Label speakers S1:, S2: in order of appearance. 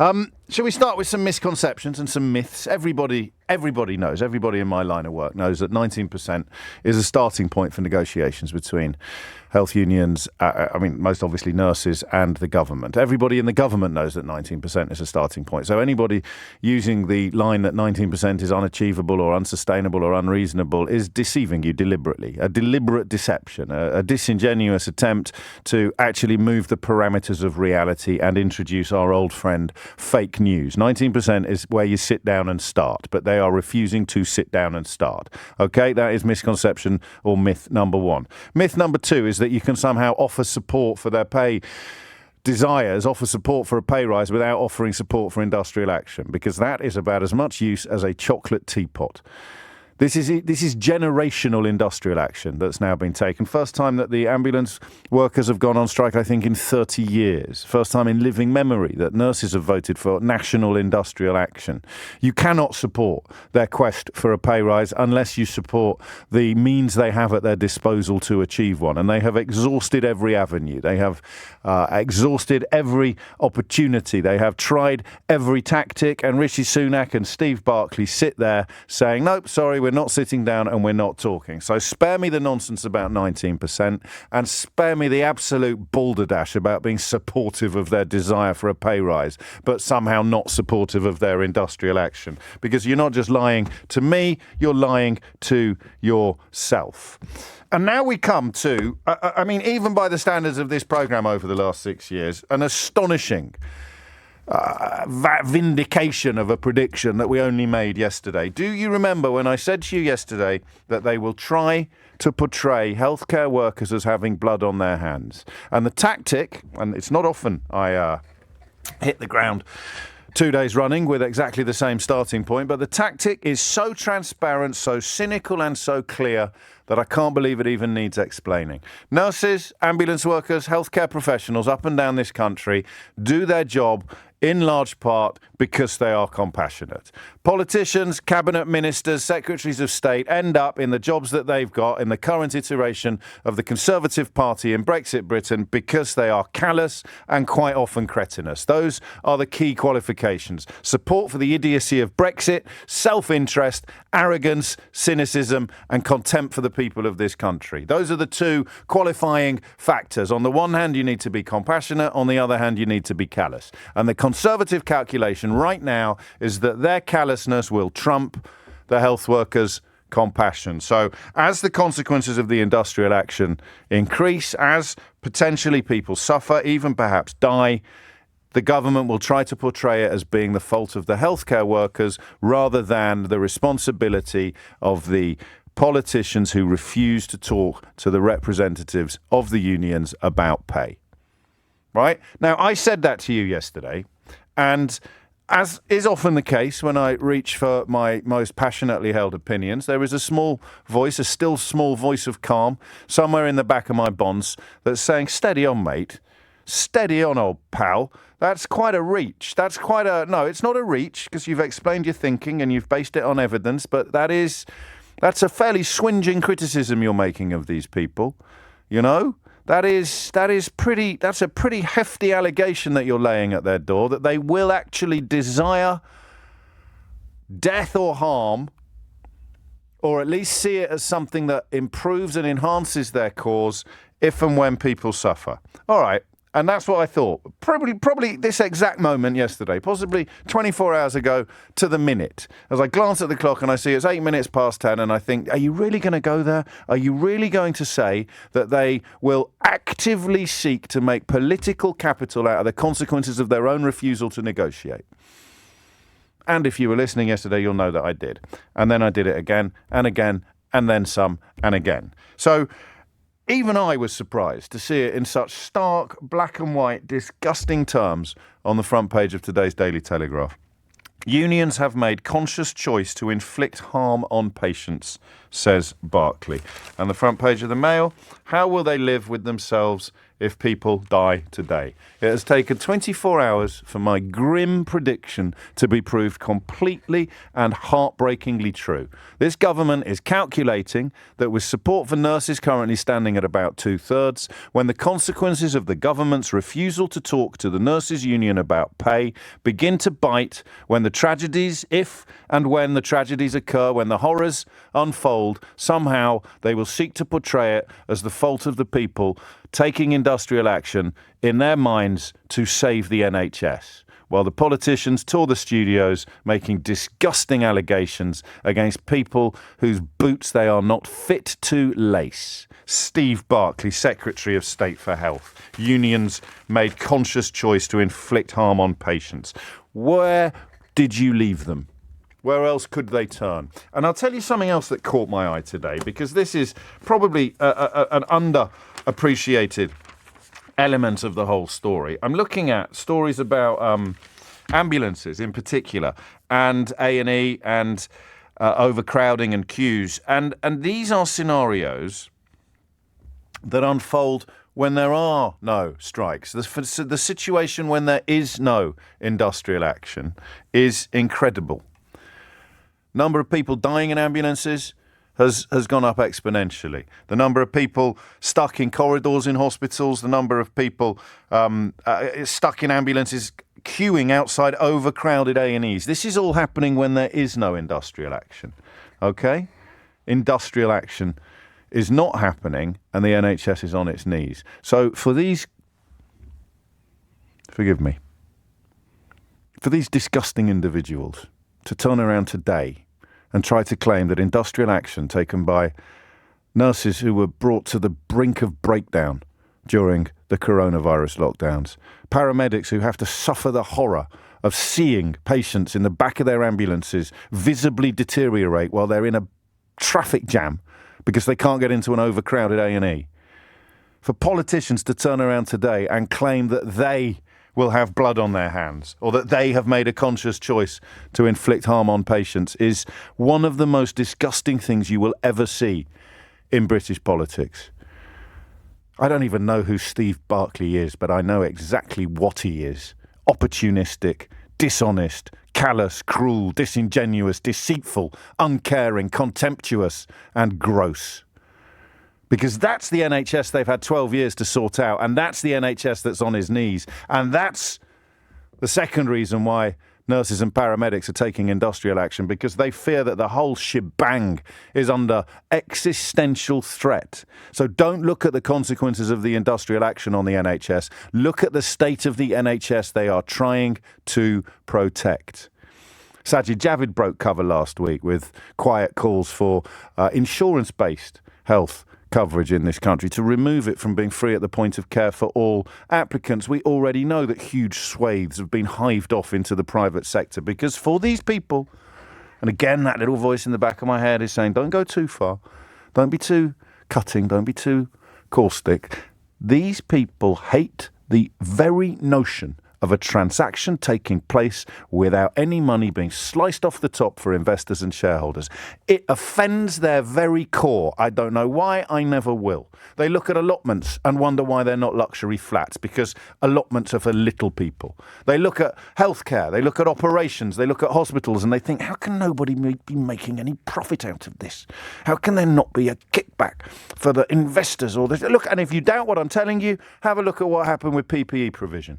S1: Shall we start with some misconceptions and some myths? Everybody knows, everybody in my line of work knows that 19% is a starting point for negotiations between health unions, most obviously nurses, and the government. Everybody in the government knows that 19% is a starting point. So anybody using the line that 19% is unachievable or unsustainable or unreasonable is deceiving you deliberately. A deliberate deception, a disingenuous attempt to actually move the parameters of reality and introduce our old friend fake news. 19% is where you sit down and start, but they are refusing to sit down and start. Okay, that is misconception or myth number one. Myth number two is that you can somehow offer support for their pay desires, offer support for a pay rise without offering support for industrial action, because that is about as much use as a chocolate teapot. This is generational industrial action that's now been taken. First time that the ambulance workers have gone on strike, I think, in 30 years. First time in living memory that nurses have voted for national industrial action. You cannot support their quest for a pay rise unless you support the means they have at their disposal to achieve one. And they have exhausted every avenue. They have exhausted every opportunity. They have tried every tactic. And Rishi Sunak and Steve Barclay sit there saying, nope, sorry, we're not sitting down and we're not talking. So spare me the nonsense about 19% and spare me the absolute balderdash about being supportive of their desire for a pay rise, but somehow not supportive of their industrial action. Because you're not just lying to me, you're lying to yourself. And now we come to, even by the standards of this programme over the last 6 years, an astonishing vindication of a prediction that we only made yesterday. Do you remember when I said to you yesterday that they will try to portray healthcare workers as having blood on their hands? And the tactic, and it's not often I hit the ground 2 days running with exactly the same starting point, but the tactic is so transparent, so cynical and so clear that I can't believe it even needs explaining. Nurses, ambulance workers, healthcare professionals up and down this country do their job in large part because they are compassionate. Politicians, cabinet ministers, secretaries of state end up in the jobs that they've got in the current iteration of the Conservative Party in Brexit Britain because they are callous and quite often cretinous. Those are the key qualifications. Support for the idiocy of Brexit, self-interest, arrogance, cynicism, and contempt for the people of this country. Those are the two qualifying factors. On the one hand, you need to be compassionate. On the other hand, you need to be callous. And the Conservative calculation right now is that their callousness will trump the health workers' compassion. So as the consequences of the industrial action increase, as potentially people suffer, even perhaps die, the government will try to portray it as being the fault of the healthcare workers rather than the responsibility of the politicians who refuse to talk to the representatives of the unions about pay. Right? Now, I said that to you yesterday, and as is often the case when I reach for my most passionately held opinions, there is a small voice, a still small voice of calm, somewhere in the back of my bonds that's saying, steady on, mate. Steady on, old pal. That's quite a reach. No, it's not a reach, because you've explained your thinking and you've based it on evidence, but that's a fairly swinging criticism you're making of these people, you know? That's a pretty hefty allegation that you're laying at their door, that they will actually desire death or harm, or at least see it as something that improves and enhances their cause if and when people suffer. All right. And that's what I thought. Probably this exact moment yesterday, possibly 24 hours ago to the minute. As I glance at the clock and I see it's 8 minutes past 10 and I think, are you really going to go there? Are you really going to say that they will actively seek to make political capital out of the consequences of their own refusal to negotiate? And if you were listening yesterday, you'll know that I did. And then I did it again and again and then some and again. So even I was surprised to see it in such stark, black and white, disgusting terms on the front page of today's Daily Telegraph. Unions have made conscious choice to inflict harm on patients, says Barclay. And the front page of the Mail, how will they live with themselves if people die today? It has taken 24 hours for my grim prediction to be proved completely and heartbreakingly true. This government is calculating that with support for nurses currently standing at about 2/3, when the consequences of the government's refusal to talk to the nurses union about pay begin to bite, when the tragedies, if and when the tragedies occur, when the horrors unfold, somehow they will seek to portray it as the fault of the people taking industrial action in their minds to save the NHS, while the politicians tour the studios making disgusting allegations against people whose boots they are not fit to lace. Steve Barclay, Secretary of State for Health. Unions made conscious choice to inflict harm on patients. Where did you leave them? Where else could they turn? And I'll tell you something else that caught my eye today, because this is probably an underappreciated element of the whole story. I'm looking at stories about ambulances in particular, and A&E and overcrowding and queues. And these are scenarios that unfold when there are no strikes. The situation when there is no industrial action is incredible. Number of people dying in ambulances has gone up exponentially. The number of people stuck in corridors in hospitals, the number of people stuck in ambulances queuing outside overcrowded A&Es. This is all happening when there is no industrial action. Okay? Industrial action is not happening and the NHS is on its knees. So for these disgusting individuals to turn around today and try to claim that industrial action taken by nurses who were brought to the brink of breakdown during the coronavirus lockdowns, paramedics who have to suffer the horror of seeing patients in the back of their ambulances visibly deteriorate while they're in a traffic jam because they can't get into an overcrowded A&E. For politicians to turn around today and claim that they will have blood on their hands or that they have made a conscious choice to inflict harm on patients is one of the most disgusting things you will ever see in British politics. I don't even know who Steve Barclay is, but I know exactly what he is. Opportunistic, dishonest, callous, cruel, disingenuous, deceitful, uncaring, contemptuous, and gross. Because that's the NHS they've had 12 years to sort out, and that's the NHS that's on his knees. And that's the second reason why nurses and paramedics are taking industrial action, because they fear that the whole shebang is under existential threat. So don't look at the consequences of the industrial action on the NHS. Look at the state of the NHS they are trying to protect. Sajid Javid broke cover last week with quiet calls for insurance-based health coverage in this country, to remove it from being free at the point of care for all applicants. We already know that huge swathes have been hived off into the private sector because for these people, and again, that little voice in the back of my head is saying, don't go too far, don't be too cutting, don't be too caustic. These people hate the very notion of a transaction taking place without any money being sliced off the top for investors and shareholders. It offends their very core. I don't know why, I never will. They look at allotments and wonder why they're not luxury flats, because allotments are for little people. They look at healthcare, they look at operations, they look at hospitals, and they think, how can nobody be making any profit out of this? How can there not be a kickback for the investors or this? Look, and if you doubt what I'm telling you, have a look at what happened with PPE provision.